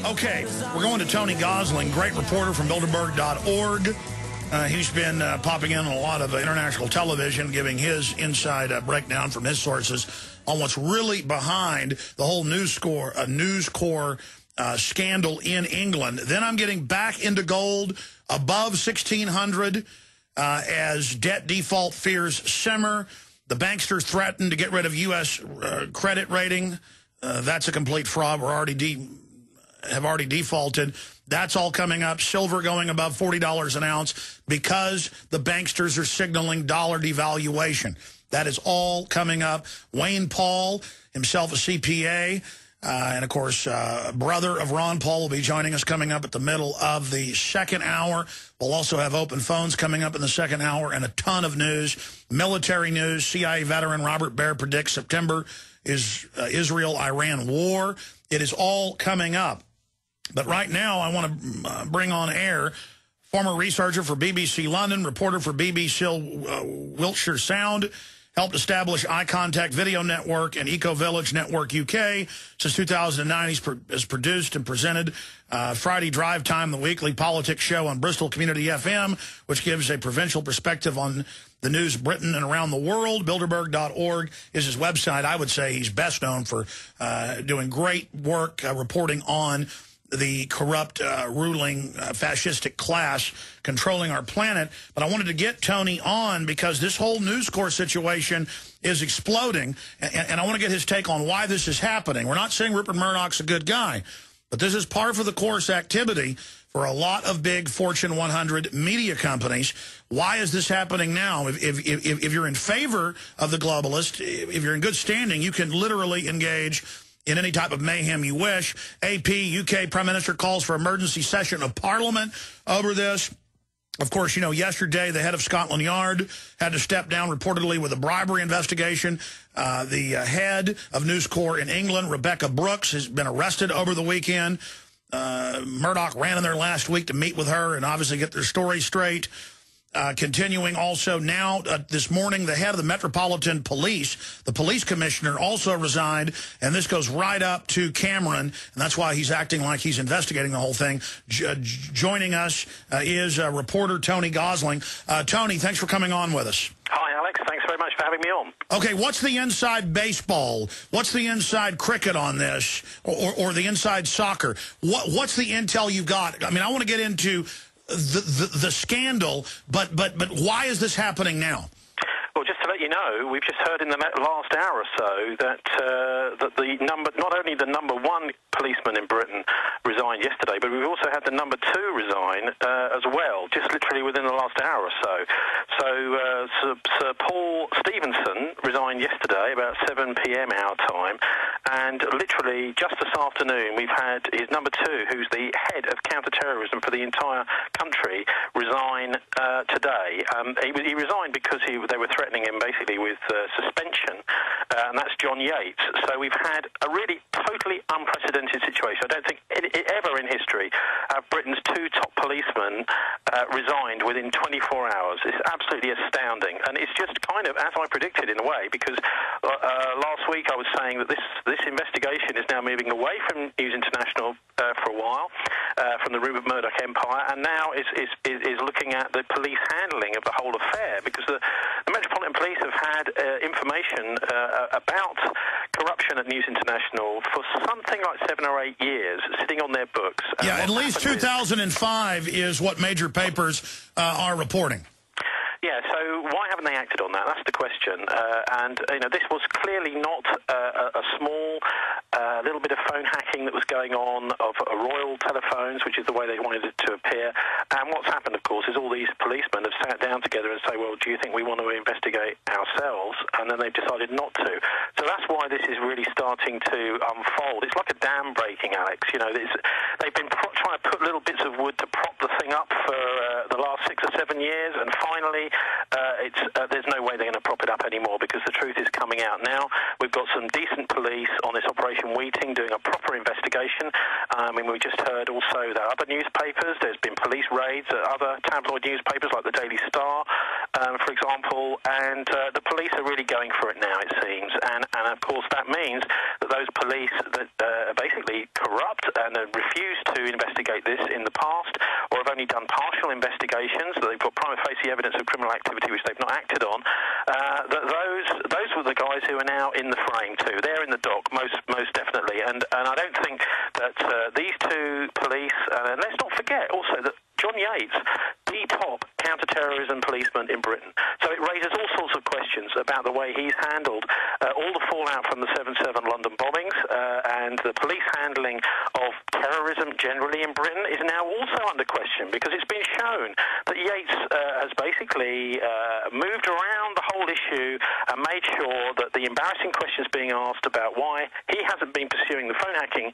Okay, we're going to Tony Gosling, great reporter from Bilderberg.org. He's been popping in on a lot of international television, giving his inside breakdown from his sources on what's really behind the whole News Corps scandal in England. Then I'm getting back into gold above 1,600 as debt default fears simmer. The banksters threaten to get rid of U.S. credit rating. That's a complete fraud. We're have already defaulted. That's all coming up. Silver going above $40 an ounce because the banksters are signaling dollar devaluation. That is all coming up. Wayne Paul, himself a CPA, and, of course, brother of Ron Paul will be joining us coming up at the middle of the second hour. We'll also have open phones coming up in the second hour and a ton of news. Military news. CIA veteran Robert Baer predicts September is Israel-Iran war. It is all coming up. But right now, I want to bring on air former researcher for BBC London, reporter for BBC Wiltshire Sound, helped establish Eye Contact Video Network and Eco Village Network UK. Since 2009, he has produced and presented Friday Drive Time, the weekly politics show on Bristol Community FM, which gives a provincial perspective on the news Britain and around the world. Bilderberg.org is his website. I would say he's best known for doing great work reporting on the corrupt, ruling, fascistic class controlling our planet. But I wanted to get Tony on because this whole News Corps situation is exploding, and I want to get his take on why this is happening. We're not saying Rupert Murdoch's a good guy, but this is par for the course activity for a lot of big Fortune 100 media companies. Why is this happening now? If you're in favor of the globalists, if you're in good standing, you can literally engage in any type of mayhem you wish. AP, UK Prime Minister calls for emergency session of Parliament over this. Of course, you know, yesterday the head of Scotland Yard had to step down reportedly with a bribery investigation. The head of News Corps in England, Rebecca Brooks, has been arrested over the weekend. Murdoch ran in there last week to meet with her and obviously get their story straight. Continuing also now, this morning, the head of the Metropolitan Police, the police commissioner, also resigned, and this goes right up to Cameron, and that's why he's acting like he's investigating the whole thing. Joining us is reporter Tony Gosling. Tony, thanks for coming on with us. Hi, Alex. Thanks very much for having me on. Okay, what's the inside baseball? What's the inside cricket on this, or the inside soccer? What's the intel you've got? I mean, I want to get into the scandal, but why is this happening now? Well, just to let you know, we've just heard in the last hour or so that not only the number one policeman in Britain resigned yesterday, but we've also had the number two resign as well, just literally within the last hour or so. So Sir Paul Stevenson resigned yesterday about 7 p.m. our time, and literally just this afternoon we've had his number two, who's the head of counter-terrorism for the entire country, resign today. He resigned because they were threatening him basically with suspension, and that's John Yates. So we've had a really totally unprecedented situation. I don't think ever in history have Britain's two top policemen resigned within 24 hours. It's absolutely astounding, and it's just kind of as I predicted in a way, because last week I was saying that this investigation is now moving away from News International for a while, from the Rupert Murdoch empire, and now is looking at the police handling of the whole affair, because the Metropolitan Police have had information about corruption at News International for something like 7 or 8 years, sitting on their books. Yeah, at least 2005 is what major papers are reporting. Yeah, so why haven't they acted on that? That's the question. And, you know, this was clearly not a small little bit of phone hacking that was going on of royal telephones, which is the way they wanted it to appear. And what's happened, of course, is all these policemen have sat down together and say, well, do you think we want to investigate ourselves? And then they've decided not to. So that's why this is really starting to unfold. It's like a dam breaking, Alex. You know, they've been trying to put little bits of wood to prop the thing up for the last 6 or 7 years, and finally there's no way they're going to prop it up anymore, because the truth is coming out now. We've got some decent police on this Operation Wheating doing a proper investigation. I mean, we just heard also that other newspapers, there's been police raids at other tabloid newspapers like the Daily Star, for example, and the police are really going for it now, it seems. And of course, that means that those police that are basically corrupt and refuse to investigate this in the past, or have only done partial investigations, that they've got prima facie evidence of criminal activity which they've not acted on, that those were the guys who are now in the frame too. They're in the dock, most definitely. And I don't think that these two police, and let's not forget also that John Yates, the top counter-terrorism policeman in Britain. So it raises all sorts of questions about the way he's handled all the fallout from the 7/7 London bombings, and the police handling of terrorism generally in Britain is now also under question, because it's been shown that Yates has basically moved around the whole issue and made sure that the embarrassing questions being asked about why he hasn't been pursuing the phone hacking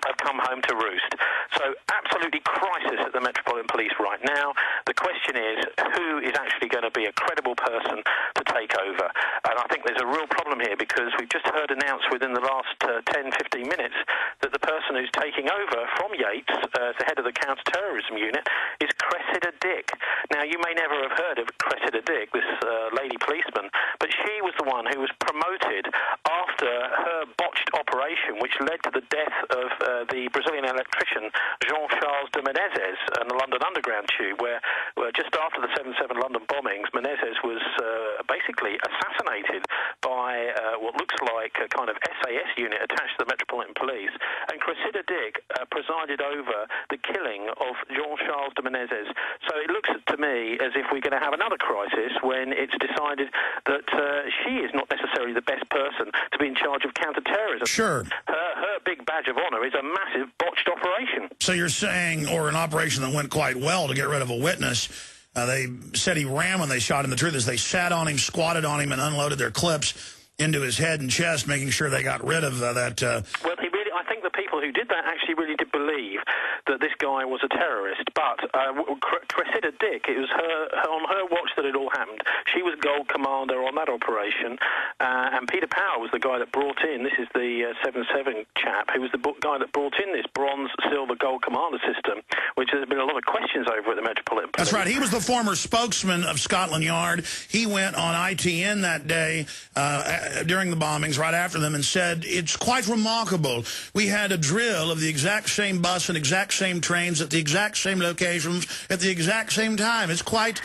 have come home to roost. So absolutely crisis at the Metropolitan Police right now. The question is, who is actually going to be a credible person to take over? And I think there's a real problem here, because we've just heard announced within the last 10, 15 minutes that the person who's taking over from Yates as the head of the counter-terrorism unit is Cressida Dick. Now, you may never have heard of Cressida Dick, this lady policeman, but she was the one who was promoted after her botched operation, which led to the death of the Brazilian electrician Jean-Charles de Menezes and the London Underground tube, where just after the 7/7 London bombings, Menezes was basically assassinated by what looks like a kind of SAS unit attached to the Metropolitan Police. And Cressida Dick presided over the killing of Jean-Charles de Menezes. So it looks to me as if we're going to have another crisis when it's decided that she is not necessarily the best person to be in charge of counter-terrorism. Sure. Her big badge of honor is a massive botched operation. So you're saying, or an operation that went quite well to get rid of a witness. They said he ran when they shot him. The truth is they sat on him, squatted on him, and unloaded their clips into his head and chest, making sure they got rid of that. Well, I think the people who did that actually really did believe that this guy was a terrorist. But Cressida Dick, it was on her watch that it all happened. She was Gold Commander on that operation, and Peter Powell was the guy that brought in, this is the 7/7 chap, who was the guy that brought in this bronze, silver, Gold Commander system, which there's been a lot of questions over at the Metropolitan Police. That's right. He was the former spokesman of Scotland Yard. He went on ITN that day during the bombings, right after them, and said, it's quite remarkable. We had a drill of the exact same bus and exact same trains at the exact same locations at the exact same time. It's quite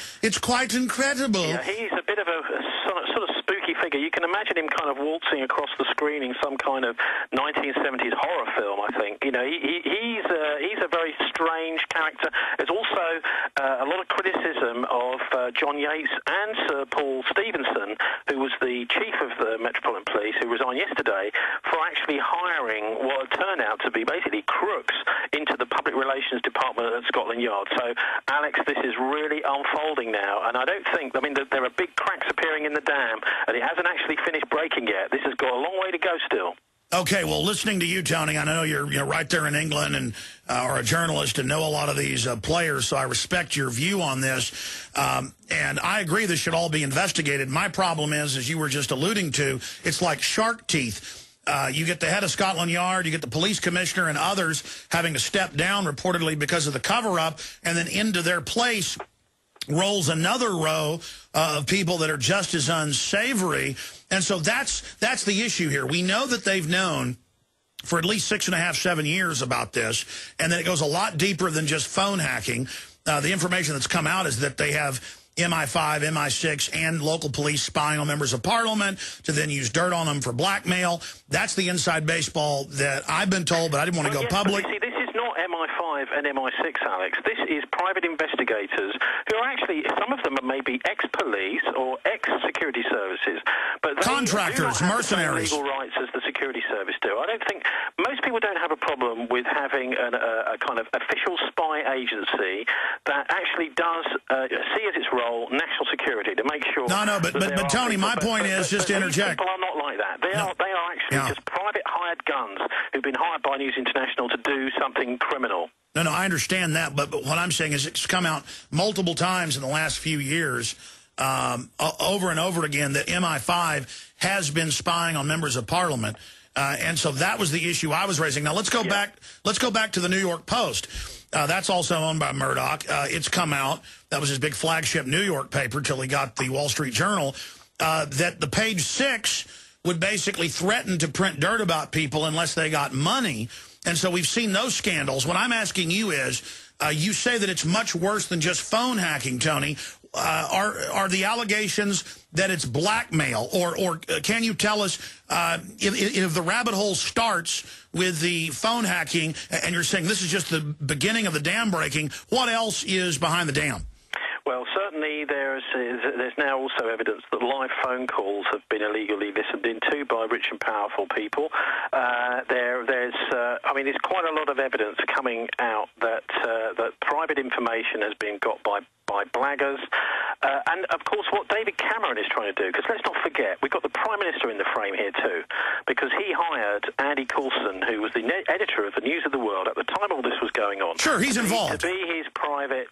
incredible. Yeah, he's a bit of a sort of spooky figure. You can imagine him kind of waltzing across the screen in some kind of 1970s horror film, I think. You know, he's a very strange character. There's also a lot of criticism of John Yates and Sir Paul Stevenson, who was the chief of the Metropolitan Police, who resigned yesterday, for actually hiring what turned out to be basically crooks into the public relations department at Scotland Yard. So, Alex, this is really unfolding now, and I don't think, I mean, there are big cracks appearing in the dam, and it hasn't actually finished breaking yet. This has got a long way to go still. Okay, well, listening to you, Tony, I know you're right there in England and are a journalist and know a lot of these players, so I respect your view on this. And I agree this should all be investigated. My problem is, as you were just alluding to, it's like shark teeth. You get the head of Scotland Yard, you get the police commissioner and others having to step down reportedly because of the cover-up, and then into their place rolls another row of people that are just as unsavory. And so that's the issue here. We know that they've known for at least 6.5, 7 years about this, and then it goes a lot deeper than just phone hacking. The information that's come out is that they have MI5, MI6, and local police spying on members of parliament to then use dirt on them for blackmail. That's the inside baseball that I've been told, but I didn't want to go public. See, this is not MI5 and MI6, Alex. This is private investigators who are actually, some of them are maybe ex-police or ex-security services. But contractors, mercenaries. Legal rights as the security service do. I don't think, most people don't have a problem with having a kind of official spy agency that actually does see as its role national security to make sure. No, but Tony, my point is, just to interject. People are not like that. They are actually just private hired guns who've been hired by News International to do something criminal. No, I understand that, but what I'm saying is it's come out multiple times in the last few years, over and over again, that MI5 has been spying on members of parliament. And so that was the issue I was raising. Now let's go back. Let's go back to the New York Post. That's also owned by Murdock. It's come out. That was his big flagship New York paper till he got the Wall Street Journal. That the page 6 would basically threaten to print dirt about people unless they got money. And so we've seen those scandals. What I'm asking you is, you say that it's much worse than just phone hacking, Tony. Are the allegations that it's blackmail, or can you tell us if the rabbit hole starts with the phone hacking and you're saying this is just the beginning of the dam breaking, what else is behind the dam? Well, certainly there's now also evidence that live phone calls have been illegally listened into by rich and powerful people. There's quite a lot of evidence coming out that private information has been got by blaggers. And, of course, what David Cameron is trying to do, because let's not forget, we've got the Prime Minister in the frame here too, because he hired Andy Coulson, who was the editor of the News of the World at the time all this was going on. Sure, he's involved. To be his private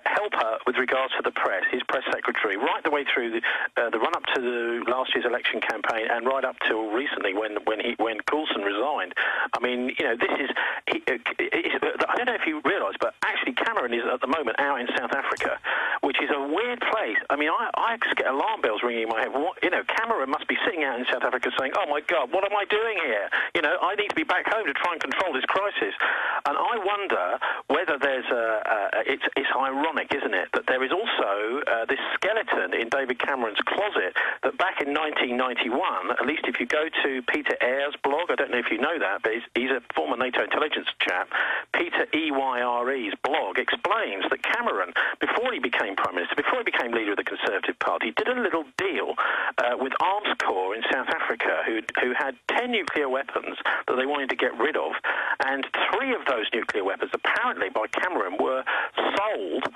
helper with regards to the press, his press secretary, right the way through the run-up to the last year's election campaign and right up till recently when Coulson resigned. I mean, you know, this is... I don't know if you realise, but actually Cameron is at the moment out in South Africa, which is a weird place. I mean, I get alarm bells ringing in my head. Cameron must be sitting out in South Africa saying, "Oh my God, what am I doing here? You know, I need to be back home to try and control this crisis." And I wonder whether there's it's ironic, isn't it, that there is also this skeleton in David Cameron's closet that back in 1991, at least if you go to Peter Eyre's blog, I don't know if you know that, but he's a former NATO intelligence chap, Peter Eyre's blog explains that Cameron, before he became Prime Minister, before he became leader of the Conservative Party, did a little deal with Arms Corps in South Africa, who had 10 nuclear weapons that they wanted to get rid of, and 3 of those nuclear weapons, apparently by Cameron, were sold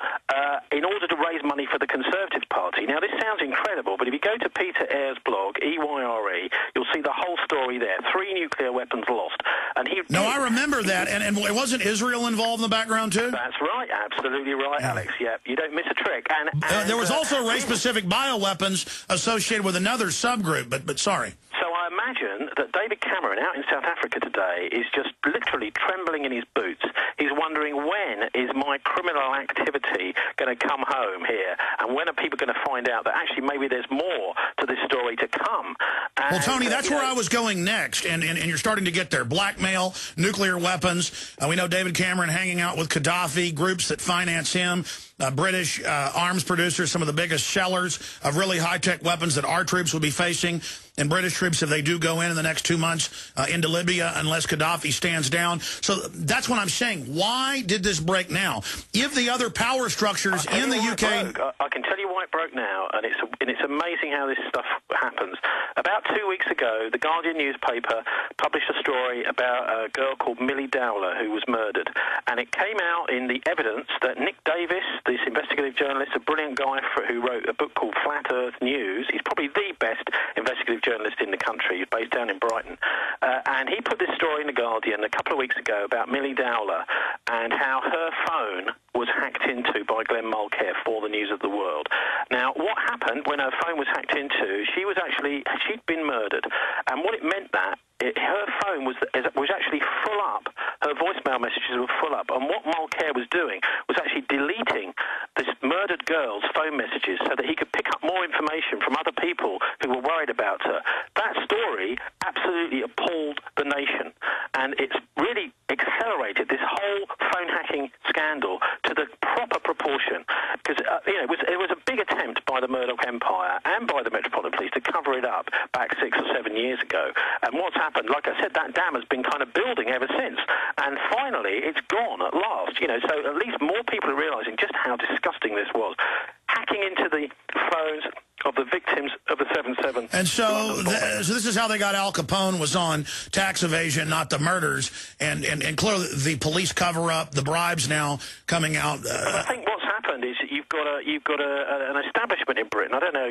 in order to raise money for the Conservative Party. Now, this sounds incredible, but if you go to Peter Eyre's blog, Eyre, you'll see the whole story there. 3 nuclear weapons lost. And I remember that, and wasn't Israel involved in the background, too? That's right, absolutely right, Alex. Yeah, you don't miss a trick. And there was also race-specific bioweapons associated with another subgroup, but sorry. So I imagine that David Cameron out in South Africa today is just literally trembling in his boots. He's wondering, when is my criminal activity going to come home here? And when are people going to find out that actually maybe there's more to this story to come? And, well, Tony, that's where I was going next, and you're starting to get there. Blackmail, nuclear weapons. We know David Cameron hanging out with Gaddafi, groups that finance him, British arms producers, some of the biggest sellers of really high-tech weapons that our troops will be facing, and British troops, if they do go in the next 2 months into Libya, unless Gaddafi stands down. So that's what I'm saying. Why did this break now? If the other power structures in the UK... I can tell you why it broke now, and it's amazing how this stuff happens. About 2 weeks ago, the Guardian newspaper published a story about a girl called Millie Dowler who was murdered, and it came out in the evidence that Nick Davis, this investigative journalist, a brilliant guy who wrote a book called Flat Earth News, he's probably the best investigative journalist in the country. He's based down in Brighton. And he put this story in The Guardian a couple of weeks ago about Millie Dowler and how her phone was hacked into by Glenn Mulcair for the News of the World. Now, what happened when her phone was hacked into, she'd been murdered. And what it meant that her phone was actually full up. Her voicemail messages were full up. And what Mulcair was doing was actually deleting this murdered girl's phone messages so that he could pick up more information from other people who were worried about her. That story absolutely appalled the nation. And it's really accelerated this whole phone hacking scandal to the proper proportion. Because it was a big attempt by the Murdock Empire and by the Metropolitan Police to cover it up back 6 or 7 years ago. And what's happened, like I said, that dam has been kind of building ever since. And finally, it's gone at last. So at least more people are realising just how disgusting this was. Hacking into the phones of the victims of the 7/7. And so this is how they got Al Capone, was on tax evasion, not the murders. And clearly the police cover-up, the bribes now coming out. I think what's happened is you've got an establishment in Britain. I don't know,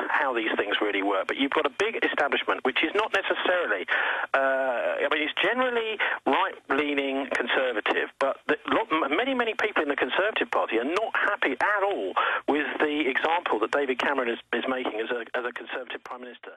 how these things really work, but you've got a big establishment, which is not necessarily, it's generally right-leaning conservative, but many people in the Conservative Party are not happy at all with the example that David Cameron is making as a Conservative Prime Minister.